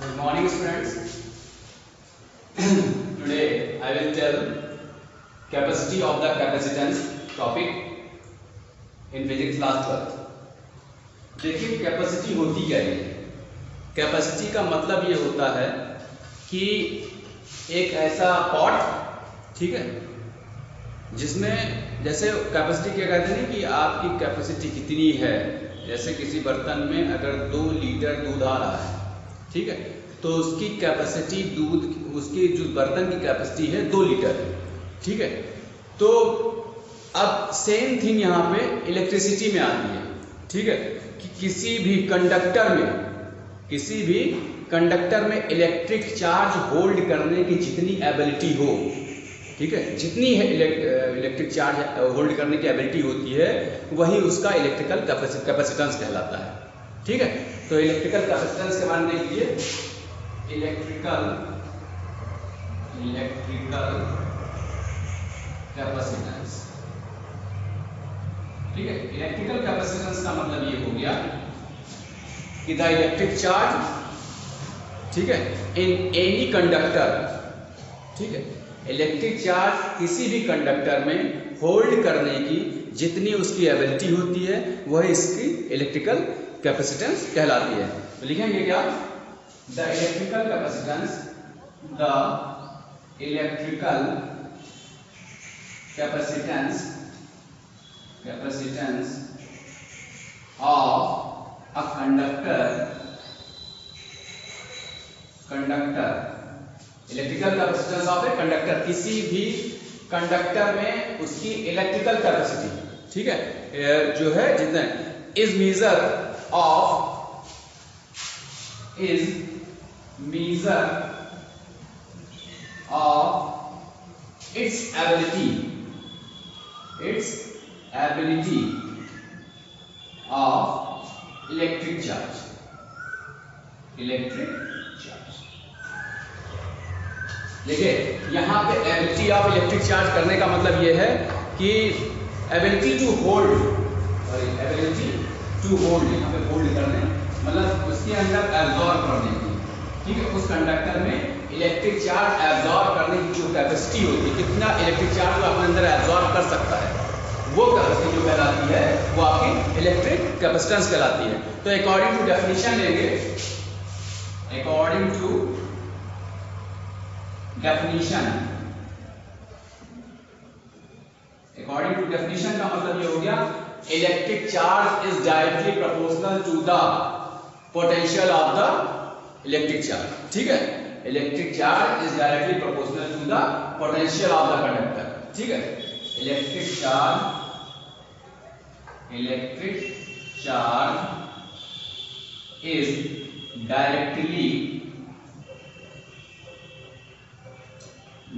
Good morning, students. Today I will tell capacity of the capacitance topic in physics class 12. देखिए capacity होती क्या है। Capacity का मतलब ये होता है कि एक ऐसा पॉट, ठीक है, जिसमें जैसे कैपेसिटी क्या कहते हैं कि आपकी कैपेसिटी कितनी है। जैसे किसी बर्तन में अगर 2 लीटर दूध आ रहा है, ठीक है, तो उसकी कैपेसिटी उसकी जो बर्तन की कैपेसिटी है 2 लीटर है, ठीक है। तो अब सेम थिंग यहाँ पे इलेक्ट्रिसिटी में आती है, ठीक है, कि किसी भी कंडक्टर में इलेक्ट्रिक चार्ज होल्ड करने की जितनी एबिलिटी हो, ठीक है, जितनी है इलेक्ट्रिक चार्ज होल्ड करने की एबिलिटी होती है, वही उसका इलेक्ट्रिकल कैपेसिटेंस कहलाता है, ठीक है। तो इलेक्ट्रिकल कैपेसिटेंस के बारे में देखिए, इलेक्ट्रिकल कैपेसिटेंस, ठीक है। इलेक्ट्रिकल कैपेसिटेंस का मतलब ये हो गया कि द इलेक्ट्रिक चार्ज, ठीक है, इन एनी कंडक्टर, ठीक है, इलेक्ट्रिक चार्ज किसी भी कंडक्टर में होल्ड करने की जितनी उसकी एबिलिटी होती है वह इसकी इलेक्ट्रिकल कैपेसिटेंस कहलाती है। तो लिखेंगे क्या, the electrical capacitance, the electrical capacitance of a conductor, electrical capacitance of a conductor, किसी भी कंडक्टर में उसकी इलेक्ट्रिकल कैपेसिटी, ठीक है, जो है जितना is measure of its ability of electric charge, देखिए यहाँ पे एबिलिटी ऑफ इलेक्ट्रिक चार्ज करने का मतलब ये है कि एबिलिटी टू होल्ड, यहाँ पे होल्ड करने मतलब उसके अंदर एब्जॉर्ब करने की, ठीक है, उस कंडक्टर में इलेक्ट्रिक चार्ज एब्जॉर्ब करने की जो कैपेसिटी होती है, कितना इलेक्ट्रिक चार्ज वो अपने अंदर एब्जॉर्ब कर सकता है, वो कैपेसिटी जो कहलाती है वो आपकी इलेक्ट्रिक कैपेसिटेंस कहलाती है। तो अकॉर्डिंग टू डेफिनेशन लेंगे, अकॉर्डिंग टू डेफिनेशन का मतलब ये हो गया, electric charge is directly proportional to the potential of the electric charge, ठीक है, electric charge is directly proportional to the potential of the conductor, ठीक है। Electric charge is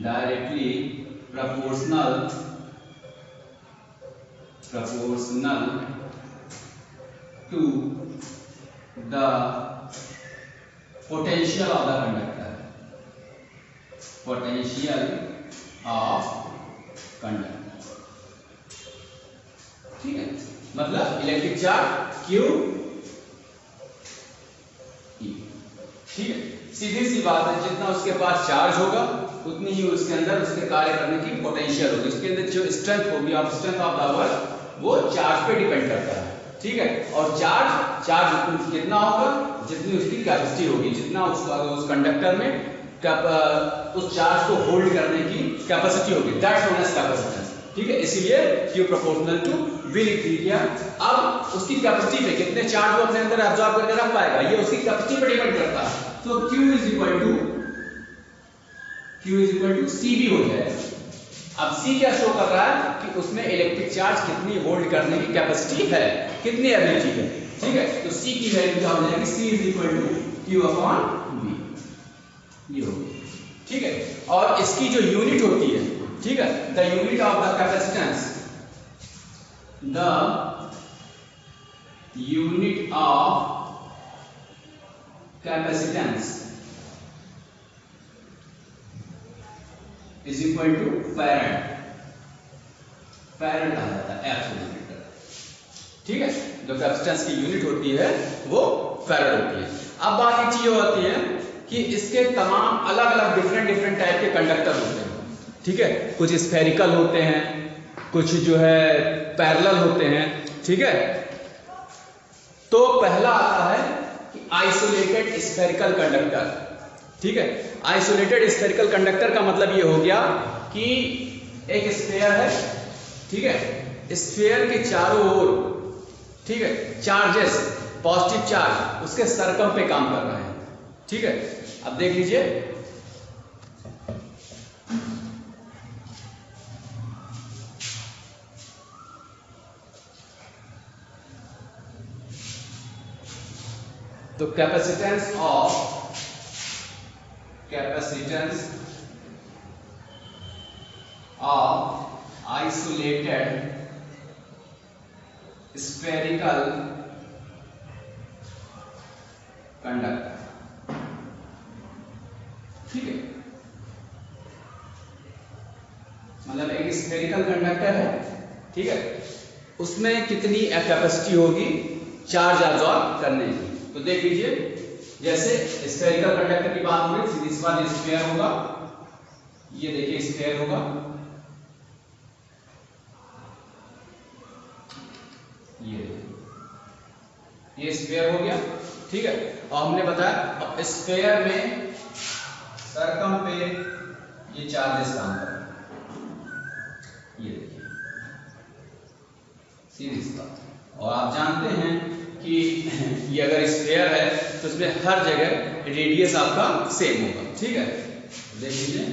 directly proportional to the potential of the conductor, ठीक है। मतलब electric charge Q E, ठीक है, सीधी सी बात है, जितना उसके पास चार्ज होगा उतनी ही उसके अंदर उसके कार्य करने की पोटेंशियल होगी, उसके अंदर जो स्ट्रेंथ होगी और स्ट्रेंथ ऑफ द वर्क वो चार्ज पे डिपेंड करता है, ठीक है। और चार्ज कितना होगा, जितनी उसकी कैपेसिटी होगी, जितना उस कंडक्टर में उस चार्ज को होल्ड करने की कैपेसिटी होगी, दैट्स नोन एज कैपेसिटेंस, ठीक है। इसीलिए Q प्रोपोर्शनल टू V लिख दिया। अब उसकी कैपेसिटी पे कितने चार्ज वो अपने अंदर एब्जॉर्ब करके रख पाएगा, ये उसकी कैपेसिटी पे डिपेंड करता है। तो Q is equal to CV हो जाएगा। अब C क्या शो कर रहा है कि उसमें इलेक्ट्रिक चार्ज कितनी होल्ड करने की कैपेसिटी है, कितनी एबिलिटी है, ठीक है। तो C की वैल्यू क्या हो जाएगी, C is equal to Q/V, ये हो, ठीक है। और इसकी जो यूनिट होती है, ठीक है, the unit of the capacitance, is equal to farad कहा जाता है, F यूनिट, ठीक है। जो कैपेसिटेंस की यूनिट होती है वो फैराड होती है। अब बात एक चीज होती है कि इसके तमाम अलग अलग डिफरेंट टाइप के कंडक्टर होते हैं, ठीक है। कुछ स्फेरिकल होते हैं, कुछ जो है पैरेलल होते हैं, ठीक है। तो पहला आता है कि आइसोलेटेड स्फेरिकल कंडक्टर, ठीक है। आइसोलेटेड स्फेरिकल कंडक्टर का मतलब ये हो गया कि एक स्फेयर है, ठीक है। स्फेयर के चारों ओर, ठीक है, चार्जेस, पॉजिटिव चार्ज उसके सर्कम पे काम कर रहे हैं, ठीक है। अब देख लीजिए, तो capacitance of isolated spherical conductor, ठीक है। मतलब एक स्फेरिकल कंडक्टर है, ठीक है, उसमें कितनी कैपेसिटी होगी चार्ज अब्सॉर्ब करने की। तो देख लीजिए, जैसे स्फेरिकल कंडक्टर की बात हो रही, सीधी सी बात, स्फेयर होगा, ये देखिए स्फेयर होगा, ये स्फेयर हो गया, ठीक है। और हमने बताया अब स्फेयर में सर्कम पे ये चार्जेस काम कर रहे हैं, ये देखिए सीधी सी बात। और आप जानते हैं कि ये अगर स्फेयर है तो इसमें हर जगह रेडियस आपका सेम होगा, ठीक है। देख लीजिए,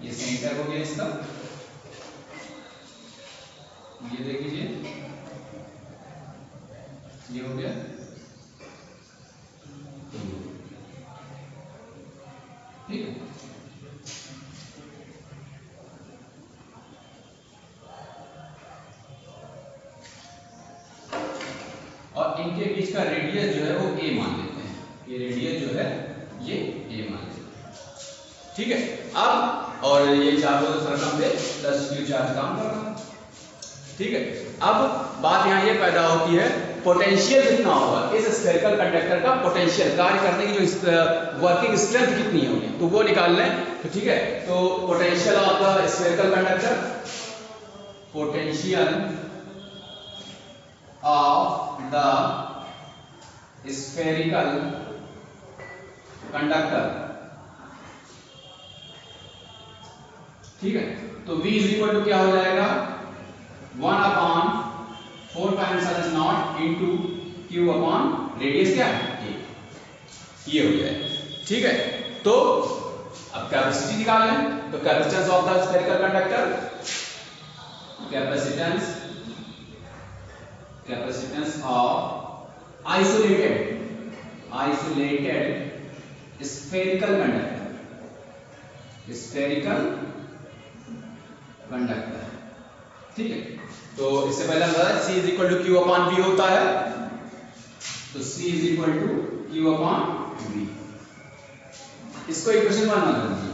ये सेंटर हो गया इसका, ये देख लीजिए, ये हो गया, ठीक है। और इनके बीच का रेडियस जो है वो a मान लेते हैं, ये रेडियस जो है ये a मान लेते हैं, ठीक है। अब और ये चारों सर्कम पे प्लस q चार्ज काम कर रहा है, ठीक है। अब बात यहाँ ये पैदा होती है, पोटेंशियल कितना होगा इस स्फेरिकल कंडक्टर का, पोटेंशियल कार्य करने की जो वर्किंग स्ट्रेंथ कितनी होगी, तो वो निकाल लें, तो ठीक है। तो potential of the spherical conductor, potential of the spherical conductor, ठीक है। तो V इज इक्वल टू क्या हो जाएगा, 1/4πε0 इंटू Q अपॉन रेडियस क्या है, ये हो जाए, ठीक है। तो अब कैपेसिटी निकाल लें, तो capacitance of the spherical conductor, capacitance of isolated spherical conductor, ठीक है। तो इससे पहले हम बताया C is equal to Q upon V होता है, तो C is equal to Q upon V, इसको इक्वेशन 1 मान लीजिए,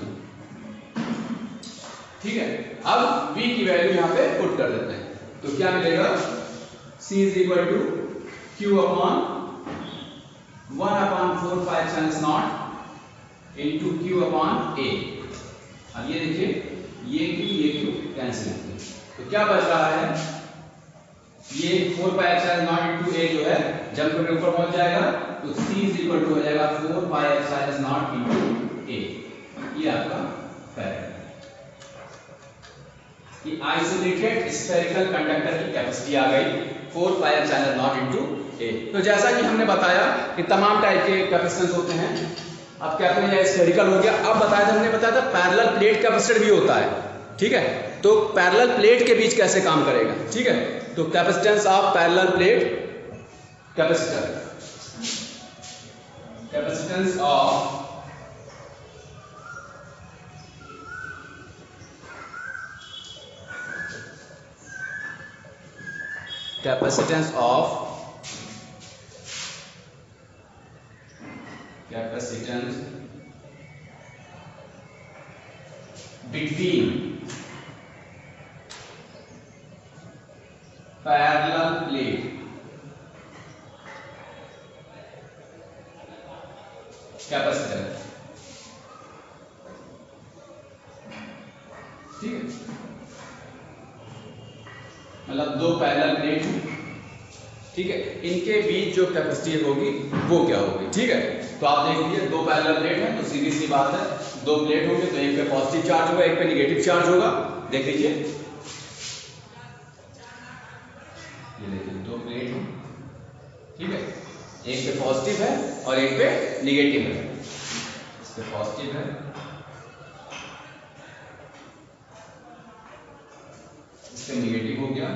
ठीक है। अब V की वैल्यू यहाँ पे पुट कर देते हैं, तो क्या मिलेगा, C is equal to Q upon 1/4πε0 into Q upon A। अब ये देखिए, ये Q कैंसिल होते हैं, तो क्या बच रहा है, ये 4πε0 इंटू A जो है जब करके ऊपर पहुंच जाएगा, तो C इज इक्वल टू हो जाएगा 4πε0 इंटू A। ये आपका फैराड कि आइसोलेटेड स्फेरिकल कंडक्टर की कैपेसिटी आ गई 4πε0 इंटू A। तो जैसा कि हमने बताया कि तमाम टाइप के कैपेसिटेंस होते हैं, अब क्या करें, स्फेरिकल हो गया। अब हमने बताया था पैरेलल प्लेट कैपेसिटर भी होता है, ठीक है। तो पैरेलल प्लेट के बीच कैसे काम करेगा, ठीक है। तो capacitance of parallel plate capacitor, capacitance of capacitance between parallel plate capacitor, ठीक है, मतलब दो पैरेलल प्लेट, ठीक है, इनके बीच जो कैपेसिटी होगी वो क्या होगी, ठीक है। तो आप देख लीजिए दो पैरेलल प्लेट है तो सीधी सी बात है, दो प्लेट होंगे तो एक पे पॉजिटिव चार्ज होगा, एक पे नेगेटिव चार्ज होगा। देख लीजिए, ये देखिए दो प्लेट है, ठीक है, एक पे पॉजिटिव है और एक पे नेगेटिव है। इस पे पॉजिटिव है, इस पे नेगेटिव हो गया,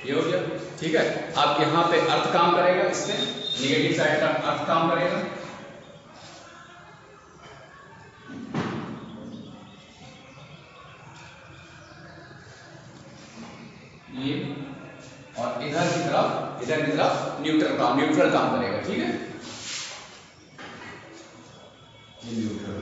ये हो गया, ठीक है। अब यहाँ पे अर्थ काम करेगा, इससे नेगेटिव साइड का अर्थ काम करेगा, ये, और इधर की तरफ न्यूट्रल काम करेगा, ठीक है, ये न्यूट्रल,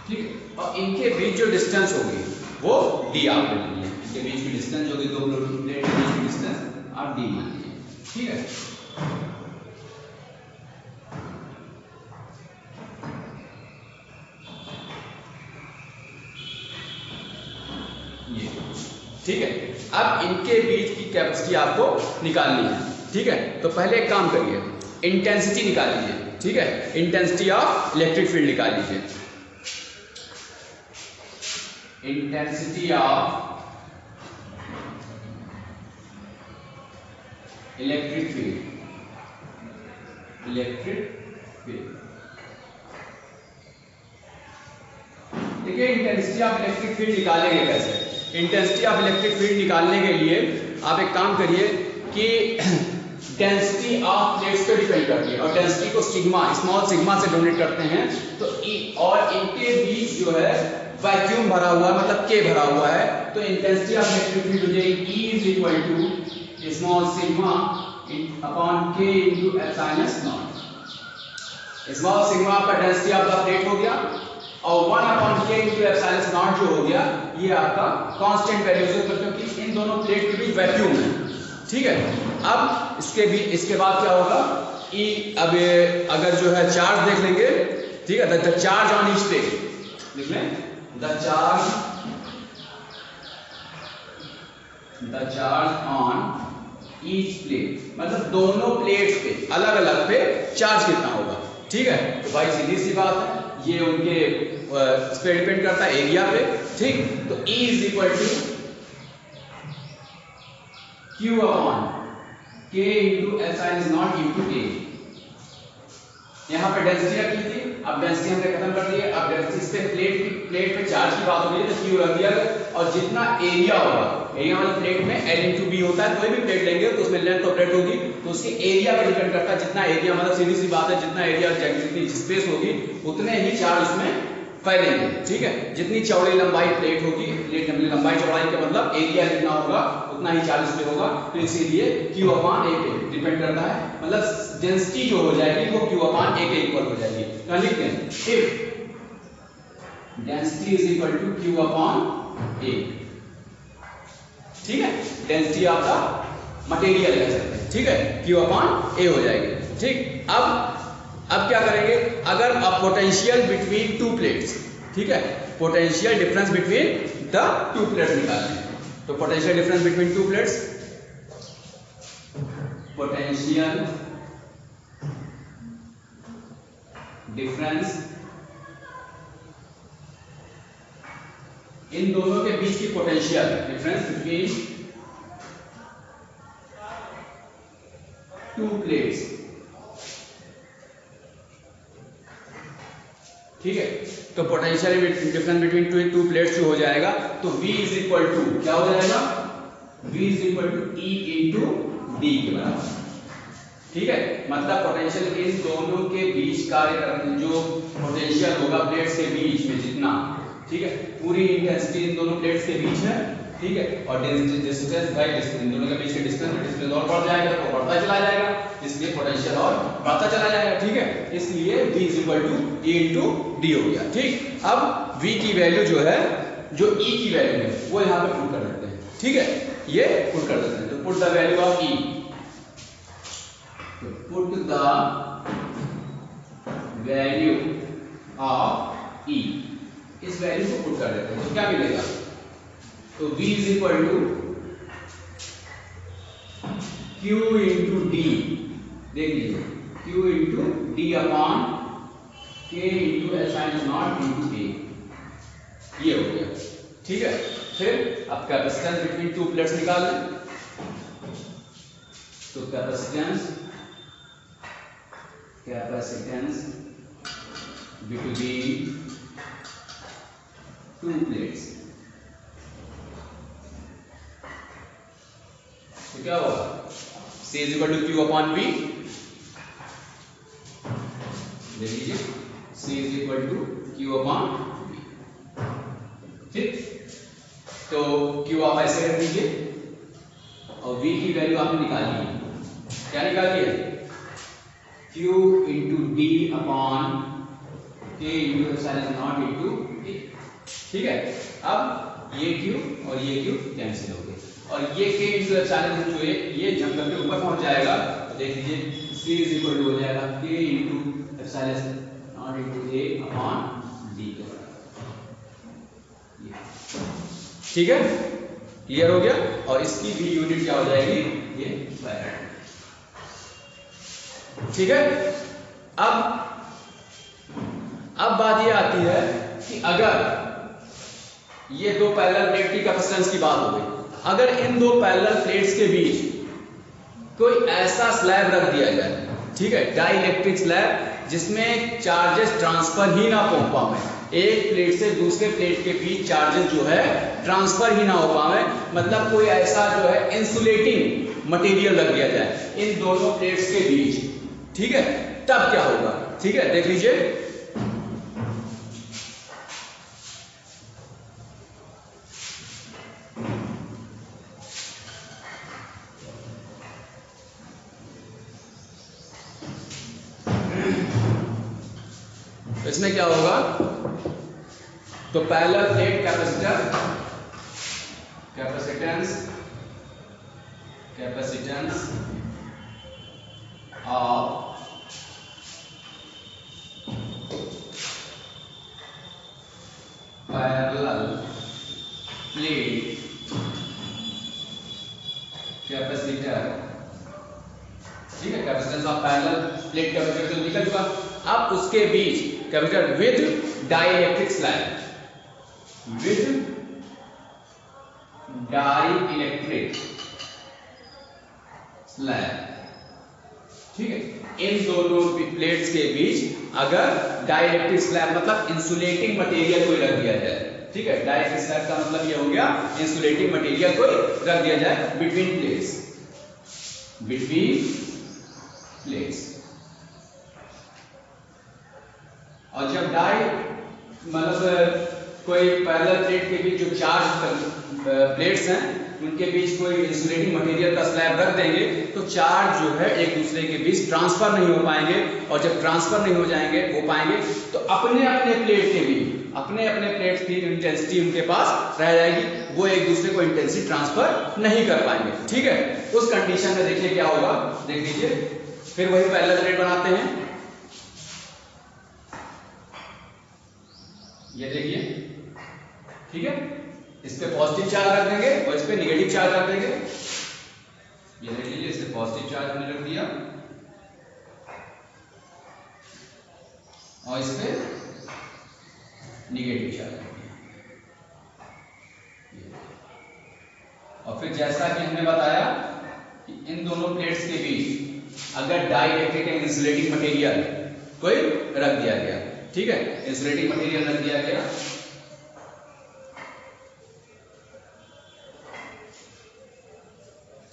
ठीक है। और इनके बीच जो डिस्टेंस होगी वो डी आप ले लीजिए, इनके बीच की डिस्टेंस जो कि दो प्लेट के बीच की डिस्टेंस आप डी मान लीजिए, ठीक है। ये, ठीक है। अब इनके बीच की कैपेसिटी आपको निकालनी है, ठीक है। तो पहले एक काम करिए, इंटेंसिटी निकाल लीजिए, ठीक है, इंटेंसिटी ऑफ इलेक्ट्रिक फील्ड निकाल लीजिए, इंटेंसिटी ऑफ इलेक्ट्रिक फील्ड, देखिए इंटेंसिटी ऑफ इलेक्ट्रिक फील्ड निकालेंगे कैसे। इंटेंसिटी ऑफ इलेक्ट्रिक फील्ड निकालने के लिए आप एक काम करिए कि डेंसिटी ऑफ प्लेट्स पे डिपेंड करती है, और डेंसिटी को सिग्मा, स्मॉल सिग्मा से डोनेट करते हैं, तो और इनके बीच जो है वैक्यूम भरा हुआ है, मतलब के भरा हुआ है, तो इंटेंसिटी ऑफ इलेक्ट्रिक फील्ड हो जाएगी E is equal to small sigma upon K into epsilon naught. Small sigma आपका डेंसिटी ऑफ द प्लेट हो गया, और 1 upon K into epsilon not जो हो गया ये आपका कांस्टेंट वैल्यू है, क्योंकि इन दोनों प्लेट के बीच वैक्यूम है, ठीक है। अब इसके बाद क्या होगा, E अब अगर जो है चार्ज देख लेंगे, ठीक है, the charge on each plate लिख लें, the charge on each plate, मतलब दोनों प्लेट्स पे अलग अलग पे चार्ज कितना होगा, ठीक है। तो भाई सीधी सी बात है, ये उनके इस पे डिपेंड करता है एरिया पे, ठीक। तो E is equal to Q upon K into epsilon naught into A। यहाँ पे डेंसिटी रखी थी, अब डेंसिटी हमने खत्म कर दी है, अब डेंसिटी से प्लेट पे चार्ज की बात हो रही है तो Q रख दिया, और जितना एरिया होगा, एरिया मतलब प्लेट में L इंटू B होता है, कोई भी प्लेट लेंगे तो उसमें लेंथ ऑफ प्लेट होगी, तो उसके एरिया पे डिपेंड करता है, जितना एरिया, मतलब सीधी सी बात है, जितना एरिया जितनी स्पेस होगी उतने ही चार्ज उसमें फैलेंगे, ठीक है। जितनी चौड़ी लंबाई प्लेट होगी, प्लेट लंबाई चौड़ाई का मतलब एरिया जितना होगा उतना ही चार्ज पे होगा, तो इसीलिए Q अपॉन A पे डिपेंड करता है, मतलब डेंसिटी जो हो जाएगी वो Q अपॉन A के इक्वल हो जाएगी। तो लिखते हैं if density is equal to Q upon A, ठीक है, डेंसिटी आपका मटेरियल कह सकते हैं, ठीक है, Q अपॉन A हो जाएगी, ठीक। अब क्या करेंगे, अगर अब पोटेंशियल बिटवीन टू प्लेट्स, ठीक है, potential difference between the two plates निकालना है, तो potential difference between two plates, potential difference in दोनों के बीच की potential difference between two plates, ठीक है। तो potential difference between two plates जो हो जाएगा, तो V इज इक्वल टू क्या हो जाएगा, V is equal to E into D के बराबर, ठीक है। मतलब पोटेंशियल इन दोनों के बीच कार्य करने जो पोटेंशियल होगा प्लेट्स के बीच में जितना, ठीक है, पूरी इंटेंसिटी इन दोनों प्लेट्स के बीच है, ठीक है, और डिस्टेंस बाय डिस्टेंस, इन दोनों के बीच के डिस्टेंस और बढ़ जाएगा तो बढ़ता चला जाएगा, इसलिए पोटेंशियल और बढ़ता चला जाएगा, ठीक है। इसलिए V is equal to E into D हो गया, ठीक। अब V की वैल्यू जो है जो ई की वैल्यू है वो यहाँ पे पुट कर देते हैं, ठीक है, ये पुट कर देते हैं। तो पुट द वैल्यू ऑफ ई, तो पुट द वैल्यू ऑफ ई, इस वैल्यू को पुट कर देते हैं, तो क्या मिलेगा, तो v is equal to q into d, देख लीजिए q into d upon k into s minus naught into a, ये हो गया, ठीक है। फिर अब कैपेसिटेंस बिटवीन टू प्लेट्स निकाल लें, तो कैपेसिटेंस बिटवीन टू प्लेट्स, तो क्या होगा, C is equal to Q upon V, देख लीजिए C is equal to Q upon V, ठीक। तो Q आप ऐसे रख दीजिए और V की वैल्यू आपने निकाली है, क्या निकाली है, Q into d upon K into epsilon naught into A, ठीक है। अब ये Q और ये Q कैंसिल हो गए और ये K इंटू एप्सिलॉन जो है ये जम करके ऊपर पहुंच जाएगा, तो देख लीजिए C इज इक्वल टू हो जाएगा K into epsilon naught into A upon D के बराबर, ठीक है, क्लियर हो गया। और इसकी भी यूनिट क्या हो जाएगी, ये फैराड, ठीक है। अब बात ये आती है कि अगर ये दो पैरेलल प्लेट की कैपेसिटेंस की बात हो गई, अगर इन दो पैरेलल प्लेट्स के बीच कोई ऐसा स्लैब रख दिया जाए, ठीक है, डाइलेक्ट्रिक स्लैब, जिसमें चार्जेस ट्रांसफर ही ना हो पाए, एक प्लेट से दूसरे प्लेट के बीच चार्जेस जो है ट्रांसफर ही ना हो पाए, मतलब कोई ऐसा जो है इंसुलेटिंग मटेरियल रख दिया जाए इन दोनों प्लेट्स के बीच, ठीक है, तब क्या होगा, ठीक है, देख लीजिए। इसमें क्या होगा, तो parallel plate capacitance of parallel plate capacitor, ठीक है, capacitance of parallel plate capacitor तो निकल चुका। अब उसके बीच कैपेसिटर विद डाइलेक्ट्रिक स्लैब, ठीक है, इन दोनों प्लेट्स के बीच अगर डाइलेक्ट्रिक स्लैब मतलब इंसुलेटिंग मटेरियल कोई रख दिया जाए, ठीक है, डाइलेक्ट्रिक स्लैब का मतलब ये हो गया इंसुलेटिंग मटेरियल कोई रख दिया जाए बिटवीन प्लेट्स, और जब मतलब कोई पैरेलल प्लेट के बीच जो चार्ज प्लेट्स हैं उनके बीच कोई इंसुलेटिंग मटेरियल का स्लैब रख देंगे, तो चार्ज जो है एक दूसरे के बीच ट्रांसफर नहीं हो पाएंगे, और जब ट्रांसफर नहीं हो पाएंगे तो अपने प्लेट के बीच अपने प्लेट की इंटेंसिटी उनके पास रह जाएगी, वो एक दूसरे को इंटेंसिटी ट्रांसफर नहीं कर पाएंगे, ठीक है। उस कंडीशन में देखिए क्या होगा, देख लीजिए, फिर वही पैरेलल प्लेट बनाते हैं, ये देखिए, ठीक है, इस पे पॉजिटिव चार्ज रख देंगे और इस पे नेगेटिव चार्ज रख देंगे, ये देख लीजिए, इस पे पॉजिटिव चार्ज हमने रख दिया और इस पे नेगेटिव चार्ज रख दिया, और फिर जैसा कि हमने बताया कि इन दोनों प्लेट्स के बीच अगर डाइलेक्ट्रिक एंड इंसुलेटिंग मटेरियल कोई रख दिया गया, ठीक है, इंसुलेटिंग मटेरियल रख दिया गया,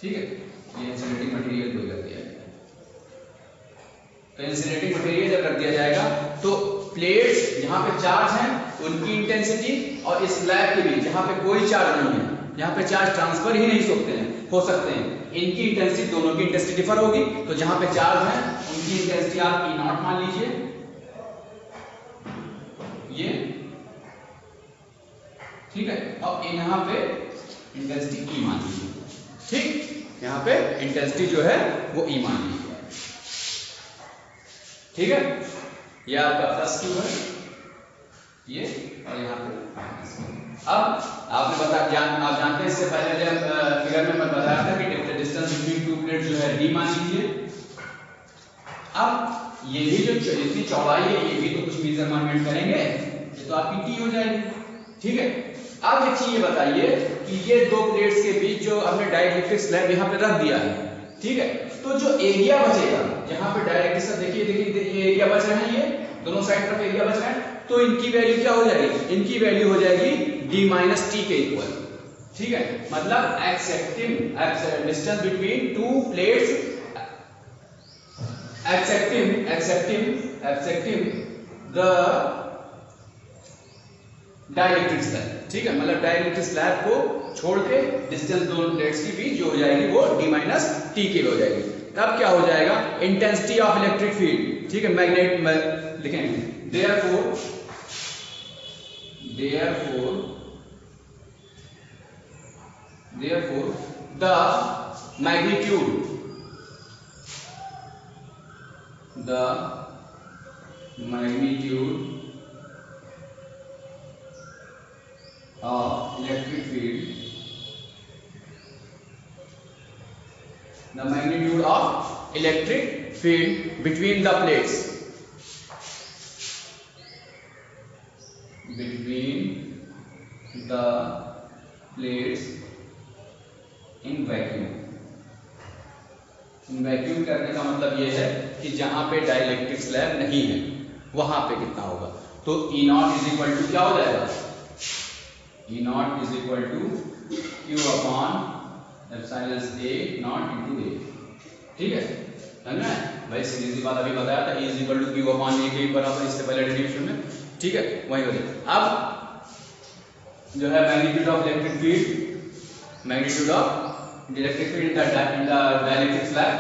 ठीक है, ये इंसुलेटिंग मटेरियल कोई रख दिया गया, तो इंसुलेटिंग मटेरियल जब रख दिया जाएगा तो प्लेट्स जहां पे चार्ज हैं उनकी इंटेंसिटी और इस स्लैब के बीच जहां पे कोई चार्ज नहीं है, जहां पे चार्ज ट्रांसफर ही नहीं हो सकते हैं, इनकी इंटेंसिटी, दोनों की इंटेंसिटी डिफर होगी। तो जहां पे चार्ज है उनकी इंटेंसिटी आप E0 मान लीजिए, ये ठीक है। अब यहाँ पे इंटेंसिटी ई मान लीजिए, ठीक, यहाँ पे इंटेंसिटी जो है वो ई मान लीजिए, ठीक है। ये आपका प्लस क्यू है ये, और यहाँ पे माइनस क्यू। अब आपने आप जानते हैं इससे पहले जब फिगर में मैं बताया था कि डिस्टेंस बिटवीन टू प्लेट जो है डी मान लीजिए। अब ये भी जो इतनी चौड़ाई है ये भी तो कुछ मेजरमेंट करेंगे, ये तो आपकी टी हो जाएगी, ठीक है। अब एक चीज ये बताइए कि ये दो प्लेट्स के बीच जो हमने डाइलेक्ट्रिक स्लैब यहाँ पे रख दिया है, ठीक है, तो जो एरिया बचेगा यहाँ पे डाइलेक्ट्रिक स्लैब, देखिए ये एरिया बच रहे हैं, ये दोनों साइड तरफ एरिया बच रहे हैं, तो इनकी वैल्यू क्या हो जाएगी, इनकी वैल्यू हो जाएगी d माइनस टी के इक्वल, ठीक है। मतलब accepting distance between two plates, accepting the dielectric slab, ठीक है। मतलब डाइलेक्ट्रिक स्लैब को छोड़ के डिस्टेंस दोनों प्लेट्स के बीच जो हो जाएगी वो d माइनस टी के हो जाएगी। तब क्या हो जाएगा, इंटेंसिटी ऑफ इलेक्ट्रिक फील्ड, ठीक है, मैग्नेट लिखेंगे, therefore the magnitude of electric field, the magnitude of electric field between the plates, in vacuum। In vacuum करने का मतलब ये है कि जहां पे डाइलेक्ट्रिक स्लैब नहीं है वहां पे कितना होगा, तो e naught is equal to क्या हो जाएगा, e naught is equal to Q upon epsilon a naught into a, ठीक है, समझ में भाई, सीधी सी बात अभी बताया था, e is equal to Q upon a के बराबर, इससे पहले डेरिवेशन में, ठीक है, वही हो जाए। अब जो है magnitude of electric field, magnitude of electric field in the dielectric slab,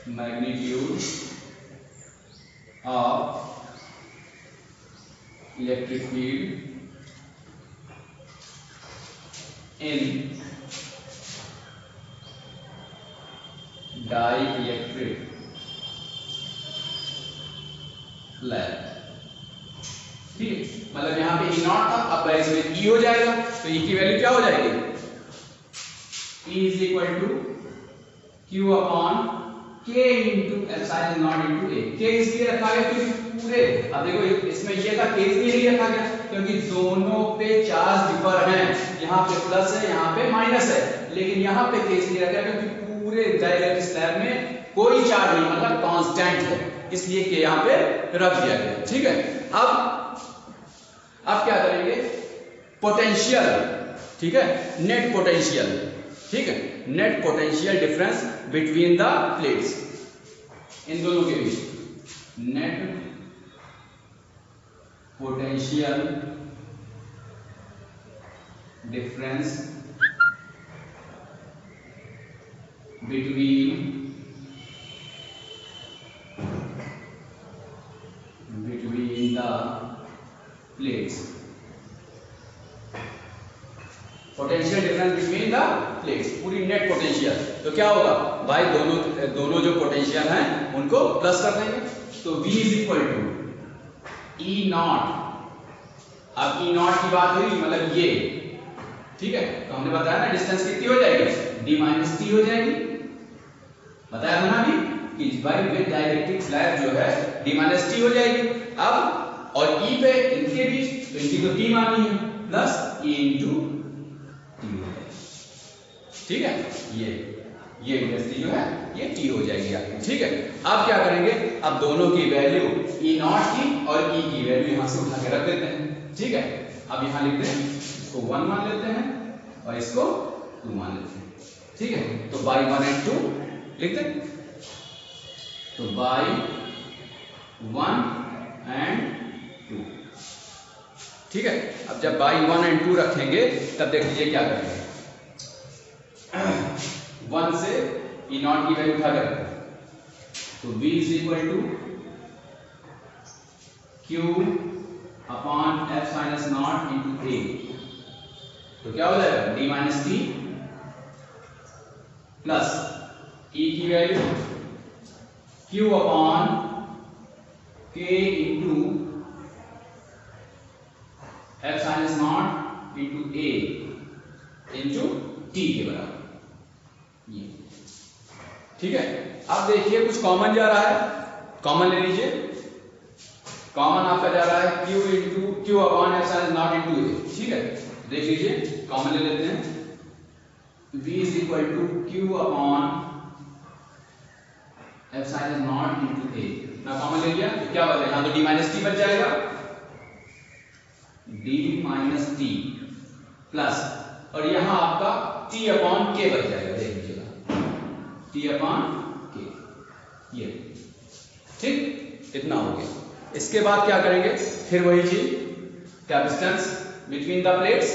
magnitude of electric field in dielectric slab, ठीक है। मतलब यहाँ पे ई नॉट था, अब इसमें ई हो जाएगा, तो ई की वैल्यू क्या हो जाएगी, E is equal to Q upon K into epsilon naught into A। K इसलिए रखा गया क्योंकि पूरे, अब देखो इसमें ये था, K इसलिए नहीं रखा गया क्योंकि दोनों पे चार्ज डिफर हैं, यहाँ पे प्लस है यहाँ पे माइनस है, लेकिन यहाँ पे K इसलिए रखा गया क्योंकि पूरे डाइलेक्ट्रिक स्लैब में कोई चार्ज नहीं, मतलब कांस्टेंट है, इसलिए K यहाँ पे रख दिया गया, ठीक है। अब क्या करेंगे, पोटेंशियल, ठीक है, नेट पोटेंशियल, ठीक है, net potential difference between the plates, इन दोनों के बीच, net potential difference between the plates, potential difference between the plates, पूरी नेट पोटेंशियल, तो क्या होगा भाई, दोनों जो पोटेंशियल हैं उनको प्लस कर देंगे, तो V is equal to E naught. अब ई नॉट की बात हुई मतलब ये, ठीक है, तो हमने बताया ना डिस्टेंस कितनी हो जाएगी, d माइनस टी हो जाएगी, बताया था ना अभी कि भाई विद डाइलेक्ट्रिक स्लैब जो है d माइनस टी हो जाएगी। अब और E पे इनके बीच, तो इनकी तो T मानी है, प्लस E इंटू टी हो जाएगी, ठीक है, ये इंटेंसिटी जो है ये T हो जाएगी आपकी, ठीक है। अब क्या करेंगे, अब दोनों की वैल्यू E नॉट की और E की वैल्यू यहां से उठा के रख देते हैं, ठीक है। अब यहां लिखते हैं, इसको 1 मान लेते हैं और इसको 2 मान लेते हैं, ठीक है, तो बाई 1 एंड 2 लिख दें, तो बाई 1 एंड 2, ठीक है। अब जब बाई 1 एंड 2 रखेंगे तब देख लीजिए क्या करेंगे, 1 से ई नॉट की वैल्यू उठा कर, तो V is equal to Q upon epsilon naught into a, तो क्या हो जाएगा d minus T plus e की value q upon K into epsilon naught into a into t के बराबर ये। ठीक है, अब देखिए कुछ कॉमन जा रहा है, कॉमन ले लीजिए। कॉमन आपका जा रहा है q into q upon epsilon naught into a. ठीक है, देख लीजिए कॉमन ले लेते हैं। v is equal to Q upon epsilon naught into a ना, कॉमन ले लिया तो क्या बचेगा, यहाँ तो डी माइनस टी बच जाएगा, डी माइनस टी प्लस और यहाँ आपका t अपॉन के बच जाएगा, देख लीजिएगा t अपॉन के, ये ठीक, इतना हो गया। इसके बाद क्या करेंगे, फिर वही चीज कैपेसिटेंस बिटवीन द प्लेट्स।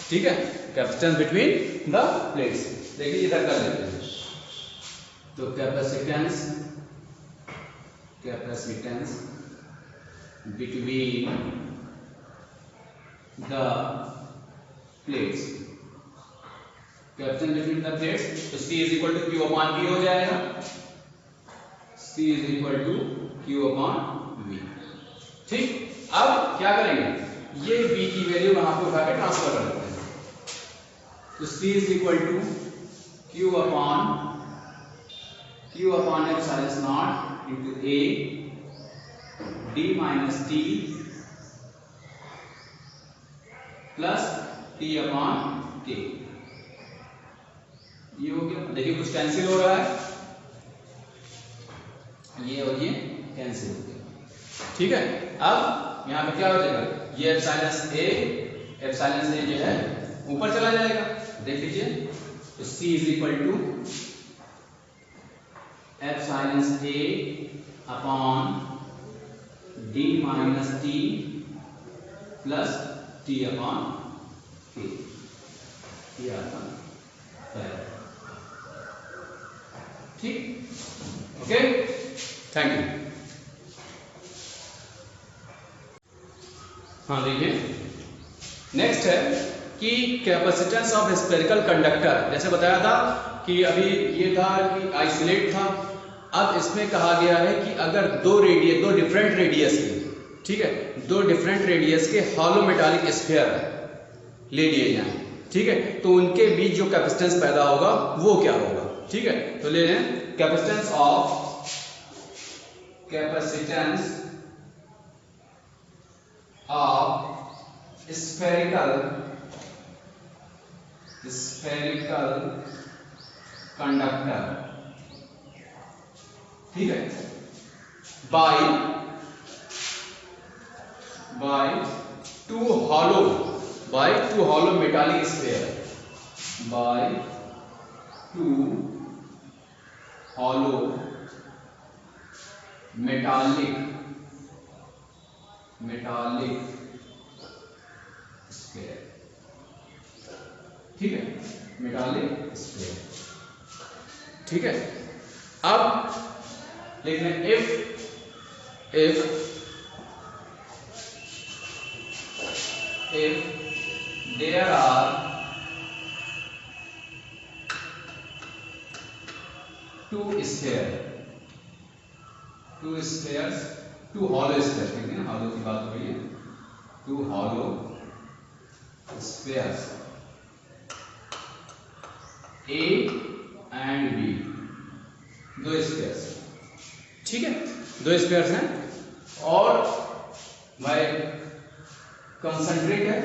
ठीक है, कैपेसिटेंस बिटवीन द प्लेट्स, देखिए इधर कर लेते हैं। तो capacitance between the plates, capacitance between the plates, तो C is equal to Q upon V हो जाएगा, C is equal to Q upon V। ठीक, अब क्या करेंगे, ये V की वैल्यू वहां पे उठा के ट्रांसफर कर देते हैं, तो C is equal to Q upon epsilon naught into A D minus T plus T upon K, ये हो गया। देखिए कुछ कैंसिल हो रहा है, ये और ये कैंसिल हो गया। ठीक है, अब यहाँ पे क्या हो जाएगा, ये एप्सिलॉन ए जो है ऊपर चला जाएगा, देख लीजिए। तो C is equal to epsilon A upon D minus T plus T upon K, ये आता है। ठीक, ओके, थैंक यू। हाँ देखिए, नेक्स्ट है कि कैपेसिटेंस ऑफ स्फेरिकल कंडक्टर। जैसे बताया था कि अभी ये था कि आइसोलेट था, अब इसमें कहा गया है कि अगर दो डिफरेंट रेडियस के, ठीक है, दो डिफरेंट रेडियस के हॉलो मेटालिक स्फीयर ले लिए जाएं, ठीक है, तो उनके बीच जो कैपेसिटेंस पैदा होगा वो क्या होगा। ठीक है, तो ले लें कैपेसिटेंस ऑफ spherical conductor, ठीक है, by two hollow metallic sphere, by two hollow metallic sphere, ठीक है, मेटालिक स्फीयर। ठीक है, अब लिख लें if there are two hollow spheres, ठीक है ना, hollow की बात हो रही है, two hollow spheres A and B, दो स्फीयर्स, ठीक है, दो स्फीयर्स हैं और भाई कंसंट्रिक है।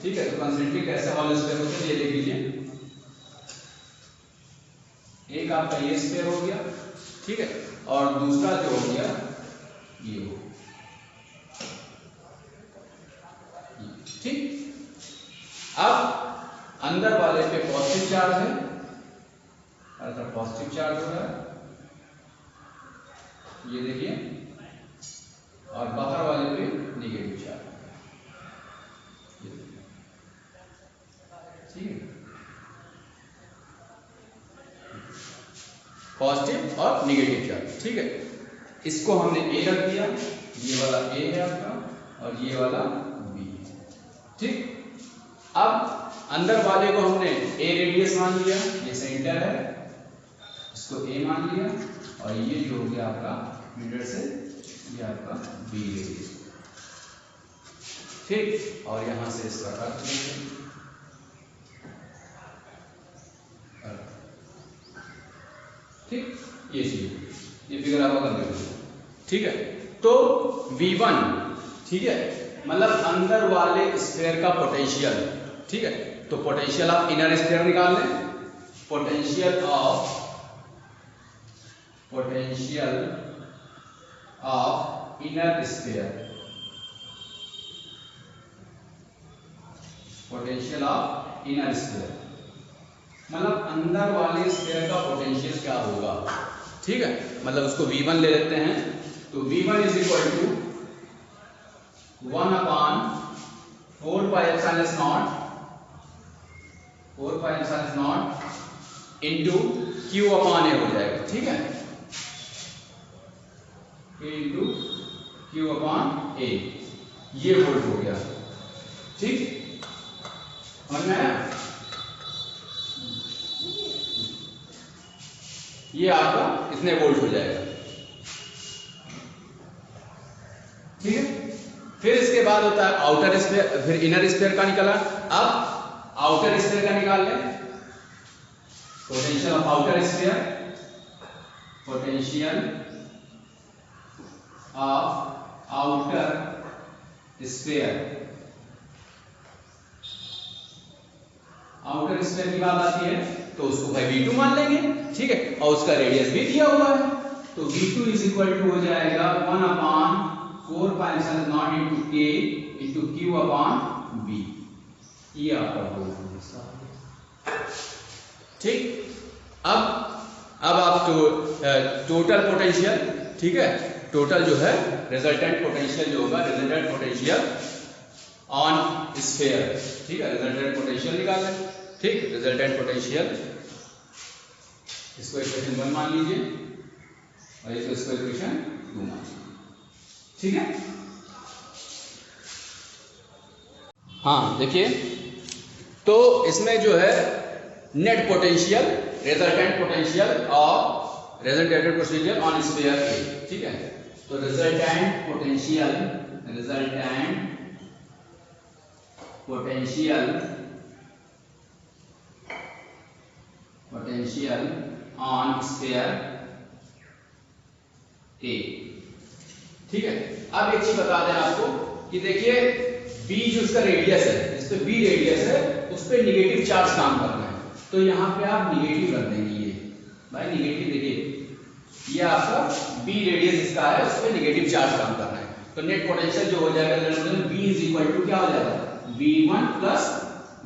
ठीक है, तो कंसंट्रिक ऐसे हॉलो स्फीयर होते हैं, ये देख लीजिए, एक आपका ये स्फीयर हो गया, ठीक है, और दूसरा जो हो गया ये हो, ठीक। अब अंदर वाले पे पॉजिटिव चार्ज है, अर्थात पॉजिटिव चार्ज हो रहा है, ये देखिए, और बाहर वाले पे नेगेटिव चार्ज, ठीक है, पॉजिटिव और नेगेटिव चार्ज। ठीक है, इसको हमने ए रख दिया, ये वाला ए है आपका, और ये वाला B। ठीक, अब अंदर वाले को हमने A रेडियस मान लिया, ये सेंटर है, इसको A मान लिया, और ये जो हो गया आपका मिडल से ये आपका B रेडियस। ठीक, और यहां से इसका कट लेंगे। ठीक, ये चीज, ये फिगर आपका कंप्लीट हो गया। ठीक है, तो V1, ठीक है, मतलब अंदर वाले स्फीयर का पोटेंशियल। ठीक है, तो पोटेंशियल ऑफ इनर स्फीयर निकाल लें। Potential of inner sphere, potential of inner sphere मतलब अंदर वाले स्फीयर का पोटेंशियल क्या होगा। ठीक है, मतलब उसको V1 ले लेते हैं, तो V1 is equal to 1/4 pi epsilon naught, 4 pi epsilon naught into Q upon A हो जाएगा। ठीक है, इंटू Q अपॉन A, ये वोल्ट हो गया। ठीक, और मैं ये आपका इतने वोल्ट हो जाएगा। ठीक है, फिर इसके बाद होता है आउटर स्फीयर, फिर इनर स्फीयर का निकाला। अब आउटर स्फीयर का निकाल लें। Potential of outer sphere, potential of outer sphere, outer sphere की बात आती है तो उसको भाई V2 मान लेंगे। ठीक है, और उसका रेडियस भी दिया हुआ है, तो V2 इज इक्वल टू हो जाएगा 1/4 pi epsilon naught into K into Q upon B। ये आपका होगा। ठीक, अब आप टोटल पोटेंशियल, ठीक है, टोटल जो है रिजल्टेंट पोटेंशियल जो होगा, रिजल्टेंट पोटेंशियल ऑन स्फीयर। ठीक है, रिजल्टेंट पोटेंशियल निकाल लें। ठीक, रिजल्टेंट पोटेंशियल, इसको इक्वेशन 1 मान लीजिए और इसको इक्वेशन 2 मान लीजिए। ठीक है, हाँ देखिए, तो इसमें जो है नेट पोटेंशियल, रिजल्टेंट पोटेंशियल और resultant potential on sphere A। ठीक है, तो resultant potential on sphere A। ठीक है, अब एक चीज बता दें आपको कि देखिए B जो उसका रेडियस है, जिस पे B रेडियस है उस पे निगेटिव चार्ज काम करना है, तो यहाँ पे आप निगेटिव रख देंगे। ये भाई निगेटिव, देखिए ये आपका B रेडियस इसका है, उस पे निगेटिव चार्ज काम करना है, तो नेट पोटेंशियल जो हो जाएगा B इज इक्वल टू क्या हो जाएगा, V1 प्लस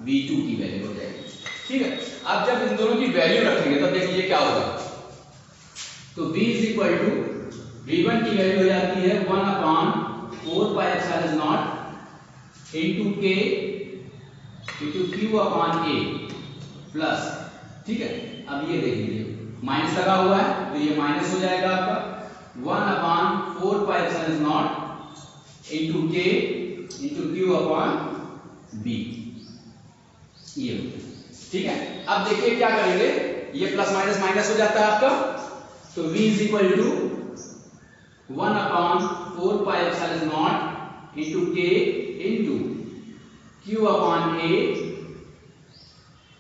V2 की वैल्यू हो जाएगी। ठीक है, अब जब इन दोनों की वैल्यू रखेंगे तब देखिए क्या होगा, तो B is equal to V1 की वैल्यू हो जाती है 1/4 pi epsilon naught into K into Q upon A plus. ठीक है, अब ये देख लीजिए माइनस लगा हुआ है तो ये माइनस हो जाएगा आपका 1/4 pi epsilon naught into K into Q upon B। ये ठीक है, अब देखिए क्या करेंगे, ये प्लस माइनस माइनस हो जाता है आपका, तो V is equal to 1/4 pi epsilon naught into K into Q upon A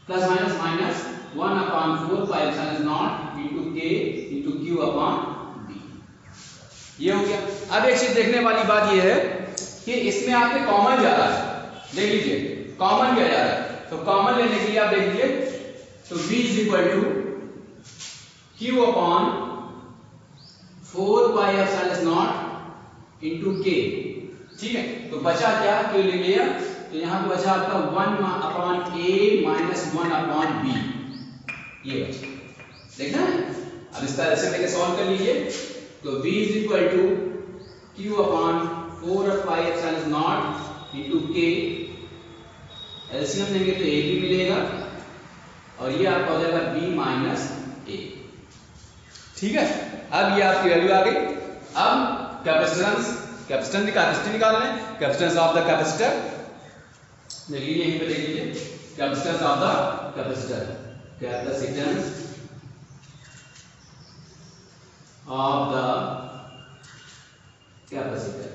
plus minus minus 1/4 pi epsilon naught into K into Q upon B। ये हो गया। अब एक चीज देखने वाली बात ये है कि इसमें आपने कॉमन जा रहा है, देख लीजिए कॉमन क्या जा रहा है, तो कॉमन लेने के लिए आप देख लीजिए, तो V is equal to Q upon 4 pi epsilon naught into K। ठीक है, तो बचा क्या, Q ले लिया, तो यहाँ पे बचा आपका 1/A माइनस 1/B, ये बचा, देखना है। अब इस तरह से लेके सॉल्व कर लीजिए, तो V is equal to Q upon 4 pi epsilon naught into K, LCM देंगे तो A भी मिलेगा और ये आपका हो जाएगा B माइनस A। ठीक है, अब ये आपकी वैल्यू आ गई। अब कैपेसिटी निकाल रहे हैं, कैपेसिटेंस ऑफ द कैपेसिटर। देख लीजिए यहीं पे देख लीजिए, capacitance of the capacitor, capacitance of the capacitor.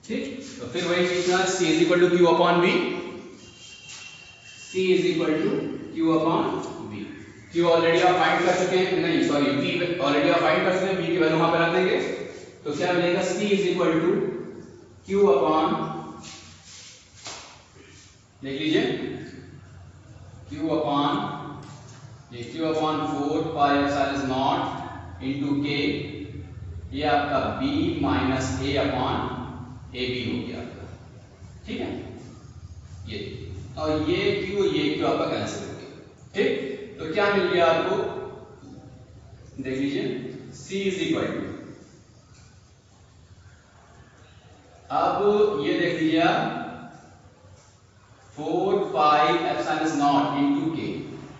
ठीक, तो फिर वही लिखना C is equal to Q upon V, C is equal to Q upon V। Q already आप फाइंड कर चुके हैं, नहीं सॉरी V ऑलरेडी आप फाइंड कर चुके हैं, V की वैल्यू वहां पे रख देंगे, तो क्या मिलेगा C is equal to Q upon, देख लीजिए Q upon 4 pi epsilon naught into K, ये आपका B minus A upon AB हो गया आपका, ठीक है ये, और ये Q आपका कैंसिल हो गया। ठीक, तो क्या मिल गया आपको, देख लीजिए C इज इक्वल टू, अब ये देख लीजिए 4 pi epsilon naught into K,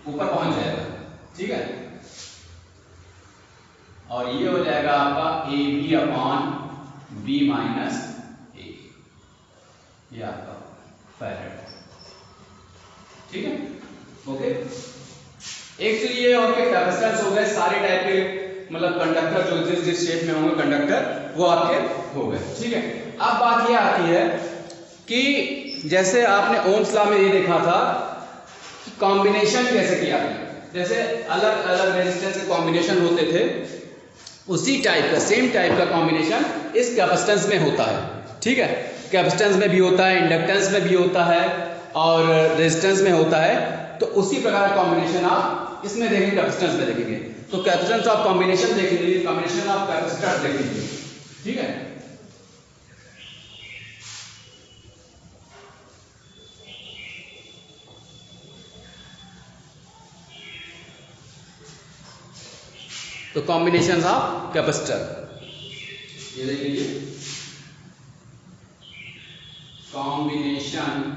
ऊपर पहुंच जाएगा, ठीक है, और ये हो जाएगा आपका AB upon B minus A, ये आपका फैराड, ठीक है, ओके। एक तो ये आपके कैपेसिटेंस हो गए सारे टाइप के, मतलब कंडक्टर जो जिस शेप में होंगे कंडक्टर वो आपके हो गए, ठीक है। अब बात ये आती है कि जैसे आपने ओम्स लॉ में ये देखा था कि कॉम्बिनेशन कैसे किया था, जैसे अलग अलग रेजिस्टेंस के कॉम्बिनेशन होते थे, उसी टाइप का सेम टाइप का कॉम्बिनेशन इस कैपेसिटेंस में होता है, ठीक है। कैपेसिटेंस में भी होता है, इंडक्टेंस में भी होता है और रेजिस्टेंस में होता है, तो उसी प्रकार का कॉम्बिनेशन आप इसमें देखेंगे, कैपेसिटेंस में देखेंगे, तो कैपेसिटेंस ऑफ कॉम्बिनेशन देख लीजिए, कॉम्बिनेशन ऑफ कैपेसिटर देख लीजिए, ठीक है। तो कॉम्बिनेशन ऑफ कैपेसिटर, ये देख लीजिए, कॉम्बिनेशन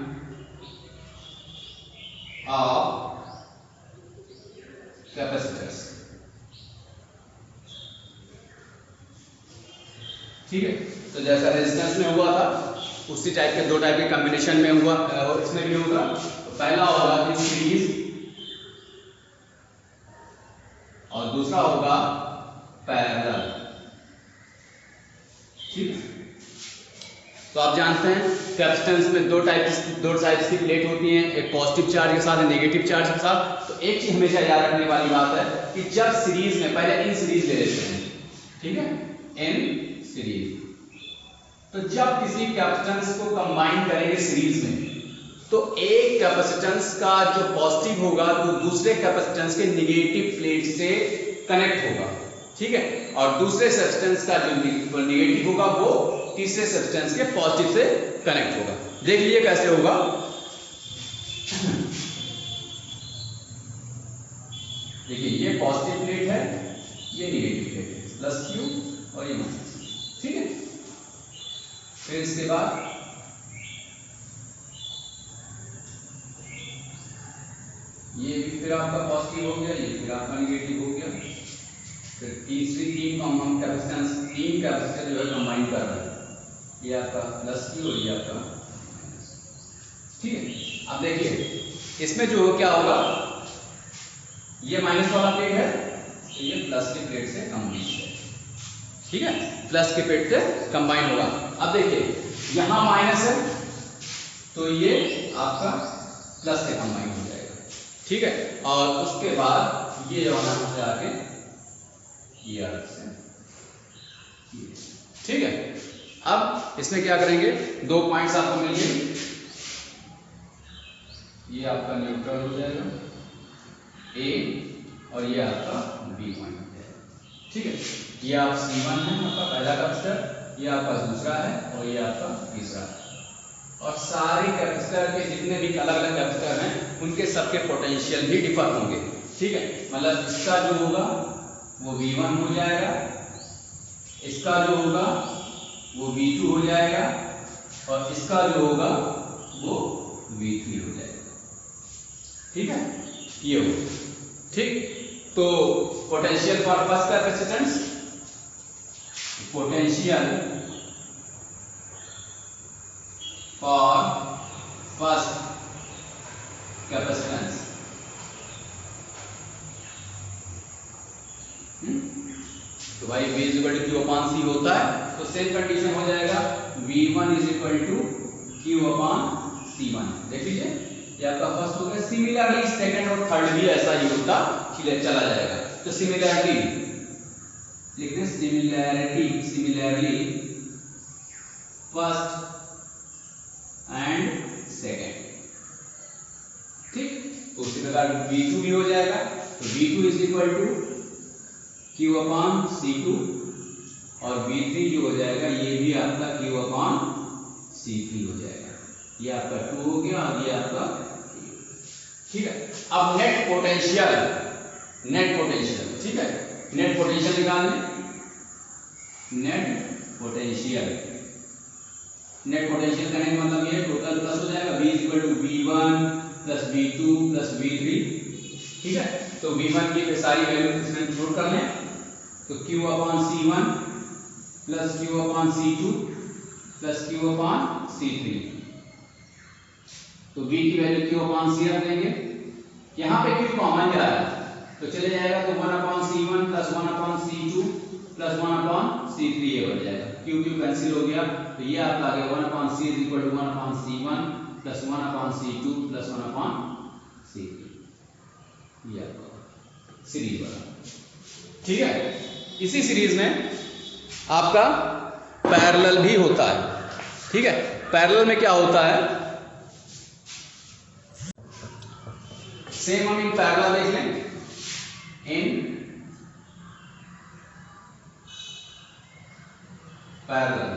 ऑफ कैपेसिटर्स, ठीक है। तो जैसा रेजिस्टेंस में हुआ था उसी टाइप के दो टाइप के कॉम्बिनेशन में हुआ, और इसमें भी होगा। तो पहला होगा इन सीरीज और दूसरा होगा पैरेलल, ठीक। तो आप जानते हैं कैपेसिटेंस में दो टाइप्स की प्लेट होती हैं, एक पॉजिटिव चार्ज के साथ, नेगेटिव चार्ज के साथ। तो एक चीज हमेशा याद रखने वाली बात है कि जब सीरीज में, पहले इन सीरीज ले लेते हैं, ठीक है, इन सीरीज, तो जब किसी कैपेसिटेंस को कंबाइन करेंगे सीरीज में, तो एक कैपेसिटेंस का जो पॉजिटिव होगा वो दूसरे कैपेसिटेंस के नेगेटिव प्लेट से कनेक्ट होगा, ठीक है, और दूसरे सब्सटेंस का जो नेगेटिव होगा वो तीसरे सब्सटेंस के पॉजिटिव से कनेक्ट होगा। देख लीजिए कैसे होगा, देखिए ये पॉजिटिव प्लेट है, ये नेगेटिव प्लेट है, प्लस Q और ये माइनस Q, ठीक है। फिर इसके बाद ये भी फिर आपका पॉजिटिव हो गया, ये फिर आपका नेगेटिव हो गया, फिर तीन कैपेसिटर जो है कंबाइन कर रहे हैं, ये आपका प्लस Q और ये आपका, ठीक है। अब देखिए इसमें जो क्या होगा, ये माइनस वाला प्लेट है तो ये प्लस की प्लेट से कंबाइन है, ठीक है, प्लस की प्लेट से कंबाइन होगा। अब देखिए यहां माइनस है तो ये आपका प्लस से कंबाइन हो जाएगा, ठीक है, और उसके बाद ये वाला से आके ये से, ठीक है। अब इसमें क्या करेंगे, दो पॉइंट्स आपको मिल गए, ये आपका न्यूट्रल हो जाएगा A और ये आपका B पॉइंट हो जाएगा, ठीक है। ये आप C1 है आपका पहला कैपेसिटर, ये आपका दूसरा है और ये आपका तीसरा है, और सारे कैपेसिटर के जितने भी अलग अलग कैपेसिटर हैं उनके सबके पोटेंशियल भी डिफर होंगे, ठीक है। मतलब इसका जो होगा वो V1 हो जाएगा, इसका जो होगा वो V2 हो जाएगा, और इसका जो होगा वो V3 हो जाएगा, ठीक है, ये हो, ठीक। तो potential for first capacitance potential for first capacitance. तो भाई V equal to Q upon C होता है, तो सेम कंडीशन हो जाएगा V1 is equal to Q upon C1। देख लीजिए ये आपका फर्स्ट हो गया। सिमिलरली सेकंड और थर्ड भी ऐसा ही होता चला जाएगा। तो सिमिलरिटी लिखते हैं, सिमिलरली फर्स्ट एंड सेकंड। ठीक, तो उसी प्रकार V2 भी हो जाएगा। तो V2 is equal to Q upon C2 और V3 जो हो जाएगा ये भी आपका Q अपॉन C3 हो जाएगा। ये आपका 2 हो गया और ये आपका 3। ठीक है, अब नेट पोटेंशियल, ठीक है, नेट पोटेंशियल निकालने, नेट पोटेंशियल करने का मतलब ये टोटल प्लस हो जाएगा V is equal to V1 plus V2 plus V3। ठीक है, तो V1 की सारी वैल्यू इसमें इंक्लूड कर लें, तो Q upon C1 plus Q upon C2 plus Q upon C3। तो V की वैल्यू Q अपॉन C रख देंगे। यहाँ पे Q कॉमन जा रहा है तो चले जाएगा, तो 1 upon C1 plus 1 upon C2 plus 1 upon C3 ये बन जाएगा। Q कैंसिल हो गया, तो ये आपका आ गया 1 upon C is equal to 1 upon C1 plus 1 upon C2 plus 1 upon C3। ये आपका सीरीज बना। ठीक है, इसी सीरीज में आपका पैरेलल भी होता है। ठीक है, पैरेलल में क्या होता है, सेम हम इन पैरेलल देख लें। इन पैरेलल,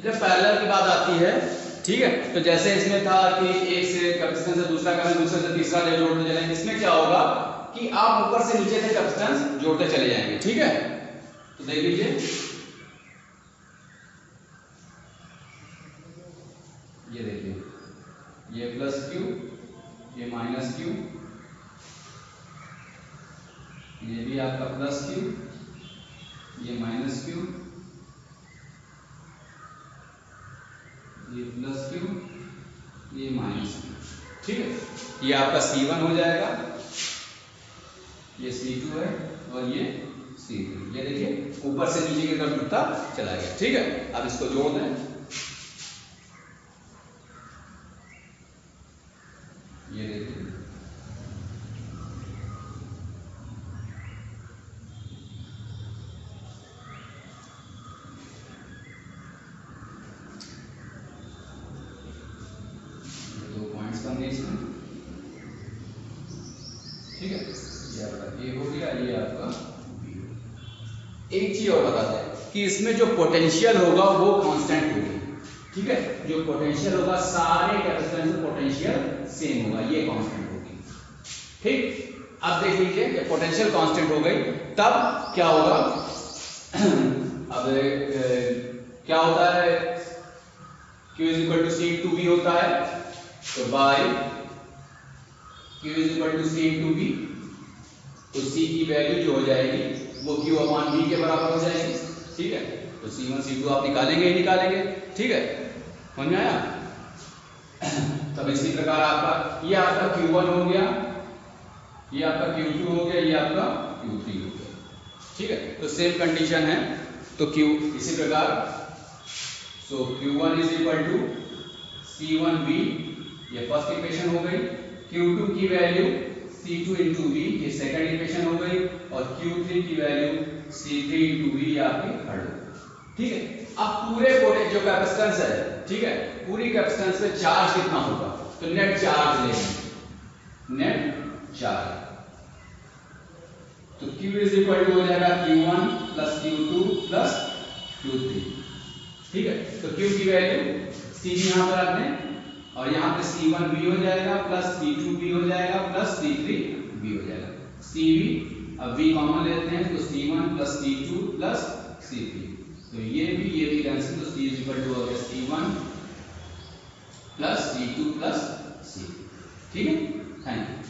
जब पैरेलल की बात आती है, ठीक है, तो जैसे इसमें था कि एक से कैपेसिटेंस से दूसरा करंट, दूसरे से तीसरा जोड़ते चलेंगे। इसमें क्या होगा कि आप ऊपर से नीचे से कैपेसिटेंस जोड़ते चले जाएंगे। ठीक है, तो देख लीजिए, ये देखिए, ये प्लस Q, ये माइनस Q, ये भी आपका प्लस Q, ये माइनस Q, ये प्लस Q, ये माइनस Q। ठीक है, ये आपका C1 हो जाएगा, ये C2 है और ये C3। ये देखिए ऊपर से नीचे की तरफ जुड़ता चला गया। ठीक है, अब इसको जोड़ दें, ये देखिए, दो पॉइंट्स बन गए इसमें। ठीक है, ये आपका A हो गया, ये आपका B हो गया। एक चीज और बता दें कि इसमें जो पोटेंशियल होगा वो कांस्टेंट होगी। ठीक है, जो पोटेंशियल होगा सारे कैपेसिटेंस में पोटेंशियल सेम होगा, ये कांस्टेंट होगी। ठीक, अब देख लीजिए जब पोटेंशियल कांस्टेंट हो गई तब क्या होगा। अब क्या होता है, Q is equal to C into V होता है, तो by Q is equal to C into V, तो C की वैल्यू जो हो जाएगी वो Q अपॉन V के बराबर हो जाएगी। ठीक है, तो C1 C2 आप निकालेंगे ही निकालेंगे। ठीक है, समझ में आया। तब इसी प्रकार आपका ये आपका Q1 हो गया, ये आपका Q2 हो गया, ये आपका Q3 हो गया। ठीक है, तो सेम कंडीशन है, तो Q इसी प्रकार, सो Q1 is equal to C1V, ये फर्स्ट इक्वेशन हो गई। Q2 की वैल्यू C2 इंटू V, ये सेकंड इक्वेशन हो गई, और Q3 की वैल्यू C3 इंटू V, ये आपकी थर्ड हो गई। ठीक है, अब पूरे जो कैपेसिटेंस है, ठीक है, पूरी कैपेसिटेंस पे चार्ज कितना होगा, तो नेट चार्ज लेंगे, नेट चार्ज। तो Q इज इक्वल टू हो जाएगा Q1 plus Q2 plus Q3। ठीक है, तो Q की वैल्यू C यहां पर रख दें, और यहाँ पे C1V हो जाएगा प्लस C2V हो जाएगा प्लस C3V हो जाएगा। CV, अब V कॉमन लेते हैं, तो C1 plus C2 plus C3, तो ये भी कैंसिल, तो C इज इक्वल टू हो गया C1 plus C2 plus C3। ठीक है, थैंक यू।